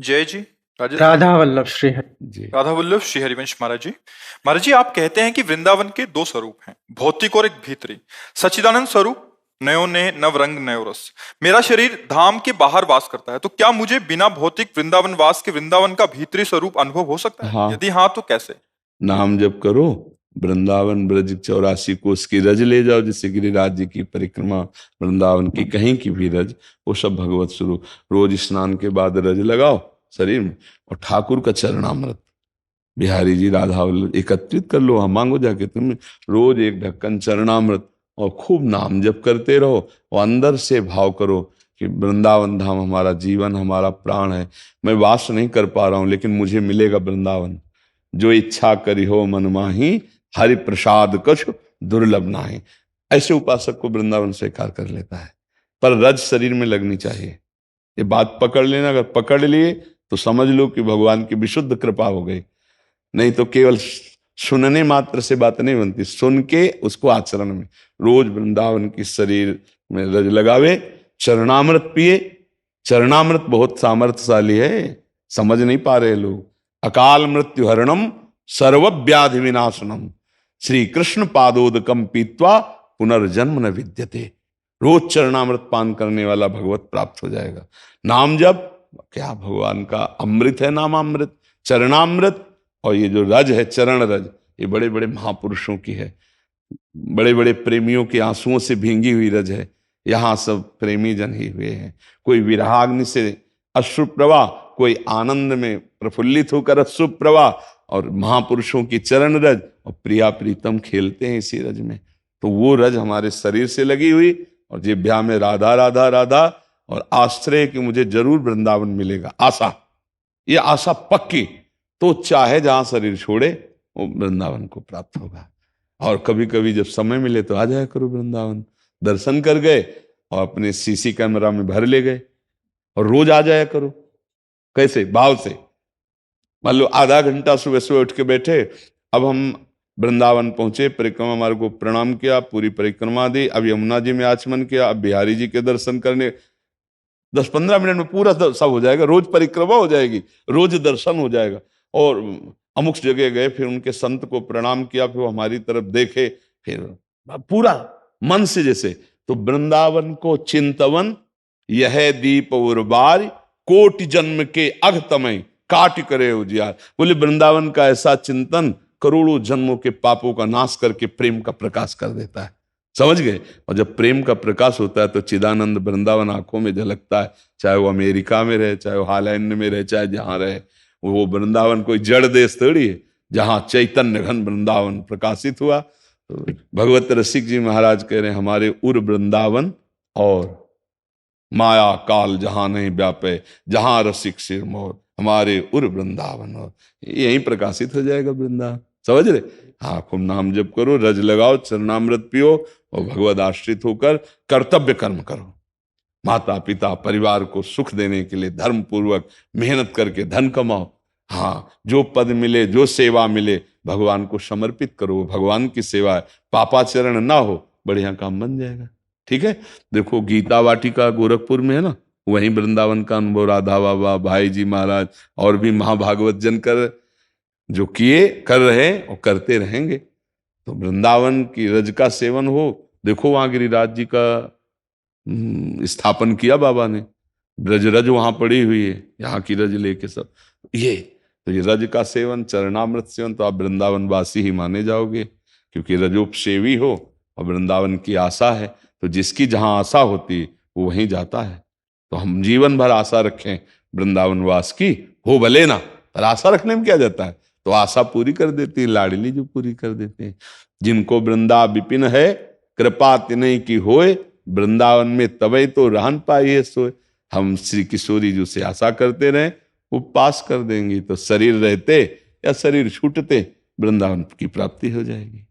जय जी। राजेश जी। राधा वल्लभ श्री हरि। जी राधा वल्लभ श्री हरिवंश महाराज जी। महाराज जी, आप कहते हैं कि वृंदावन के दो स्वरूप हैं, भौतिक और एक भीतरी। सच्चिदानंद स्वरूप, नयो ने नव रंग नयो रस। मेरा शरीर धाम के बाहर वास करता है, तो क्या मुझे बिना भौतिक वृंदावन वास के वृंदावन का भीतरी स्वरूप अनुभव हो सकता है? हाँ, यदि हाँ, तो कैसे? नाम जप करो, वृंदावन ब्रज 84 कोस की रज ले जाओ, जैसे गिरिराज जी की परिक्रमा, वृंदावन की कहीं की भी रज, वो सब भगवत स्वरूप। रोज स्नान के बाद रज लगाओ शरीर में, और ठाकुर का चरणामृत, बिहारी जी, राधा वल्लभ एकत्रित कर लो। हम मांगो जाके तुम रोज एक ढक्कन चरणामृत, और खूब नाम जप करते रहो, और अंदर से भाव करो कि वृंदावन धाम हमारा जीवन, हमारा प्राण है। मैं वास नहीं कर पा रहा हूं, लेकिन मुझे मिलेगा वृंदावन। जो इच्छा करी हो मन माही, हरि प्रसाद कछ दुर्लभ नाहि। ऐसे उपासक को वृंदावन स्वीकार कर लेता है, पर रज शरीर में लगनी चाहिए। ये बात पकड़ लेना, अगर पकड़ लिए तो समझ लो कि भगवान की विशुद्ध कृपा हो गई। नहीं तो केवल सुनने मात्र से बात नहीं बनती, सुन के उसको आचरण में। रोज वृंदावन की शरीर में रज लगावे, चरणामृत पिए। चरणामृत बहुत सामर्थ्यशाली है, समझ नहीं पा रहे लोग। अकाल मृत्यु हरणम, सर्व व्याधि विनाशनम, श्री कृष्ण पादोदकम पीत्वा पुनर्जन्म न विद्यते। रोज चरणामृत पान करने वाला भगवत प्राप्त हो जाएगा। नाम जप क्या भगवान का अमृत है, नामामृत, चरणामृत। और ये जो रज है, चरण रज, ये बड़े बड़े महापुरुषों की है, बड़े बड़े प्रेमियों के आंसुओं से भींगी हुई रज है। यहाँ सब प्रेमी जन ही हुए हैं। कोई विरहाग्नि से अश्रु प्रवाह, कोई आनंद में प्रफुल्लित होकर अश्रु प्रवाह, और महापुरुषों की चरण रज और प्रिया प्रीतम खेलते हैं इसी रज में। तो वो रज हमारे शरीर से लगी हुई, और जिह्वा में राधा राधा राधा, और आश्रय कि मुझे जरूर वृंदावन मिलेगा, आशा, ये आशा पक्की। तो चाहे जहां शरीर छोड़े, वो वृंदावन को प्राप्त होगा। और कभी कभी जब समय मिले तो आ जाया करो वृंदावन, दर्शन कर गए और अपने सीसी कैमरा में भर ले गए, और रोज आ जाया करो। कैसे? भाव से। मान लो आधा घंटा सुबह सुबह उठ के बैठे, अब हम वृंदावन पहुंचे, परिक्रमा मार्ग को प्रणाम किया, पूरी परिक्रमा दी, अब यमुना जी में आचमन किया, अब बिहारी जी के दर्शन करने, 10-15 मिनट में पूरा सब हो जाएगा। रोज परिक्रमा हो जाएगी, रोज दर्शन हो जाएगा। और अमुक जगह गए, फिर उनके संत को प्रणाम किया, फिर वो हमारी तरफ देखे, फिर पूरा मन से जैसे। तो वृंदावन को चिंतवन, यह दीप उर्बार, कोटि जन्म के अघतमय काट करे उजियार। बोले वृंदावन का ऐसा चिंतन करोड़ों जन्मों के पापों का नाश करके प्रेम का प्रकाश कर देता है। समझ गए? और जब प्रेम का प्रकाश होता है तो चिदानंद वृंदावन आंखों में झलकता है। चाहे वो अमेरिका में रहे, चाहे वो हॉलैंड में रहे, चाहे जहां रहे, वो वृंदावन कोई जड़ देश थोड़ी है, जहां चैतन्य घन वृंदावन प्रकाशित हुआ। तो भगवत रसिक जी महाराज कह रहे हैं, हमारे उर वृंदावन और माया काल जहां नहीं व्यापे, जहां रसिक सिर मोर, हमारे उर वृंदावन। और यही प्रकाशित हो जाएगा वृंदावन। समझ रहे? हाँ, खूब नाम जप करो, रज लगाओ, चरणामृत पियो, और भगवद आश्रित होकर कर्तव्य कर्म करो। माता पिता परिवार को सुख देने के लिए धर्म पूर्वक मेहनत करके धन कमाओ। हाँ, जो पद मिले, जो सेवा मिले, भगवान को समर्पित करो। भगवान की सेवा है, पापाचरण ना हो, बढ़िया काम बन जाएगा। ठीक है? देखो गीता वाटिका गोरखपुर में है ना, वहीं वृंदावन का अनुभव राधा बाबा, भाई जी महाराज और भी महाभागवत जन कर जो किए, कर रहे और करते रहेंगे। तो वृंदावन की रज का सेवन हो। देखो वहां गिरिराज जी का स्थापन किया बाबा ने, ब्रज रज वहां पड़ी हुई है, यहाँ की रज लेके सब। ये तो ये रज का सेवन, चरणामृत सेवन, तो आप वृंदावन वासी ही माने जाओगे, क्योंकि रजोपसेवी हो और वृंदावन की आशा है। तो जिसकी जहां आशा होती वो वहीं जाता है। तो हम जीवन भर आशा रखें वृंदावन वास की, हो भले ना, पर आशा रखने में क्या जाता है। तो आशा पूरी कर देती है लाडली, जो पूरी कर देते हैं। जिनको वृंदा विपिन है, कृपा तिन्हीं की होए, वृंदावन में तबे तो रहन पाइए सोए। हम श्री किशोरी जी से आशा करते रहें, वो पास कर देंगी। तो शरीर रहते या शरीर छूटते, वृंदावन की प्राप्ति हो जाएगी।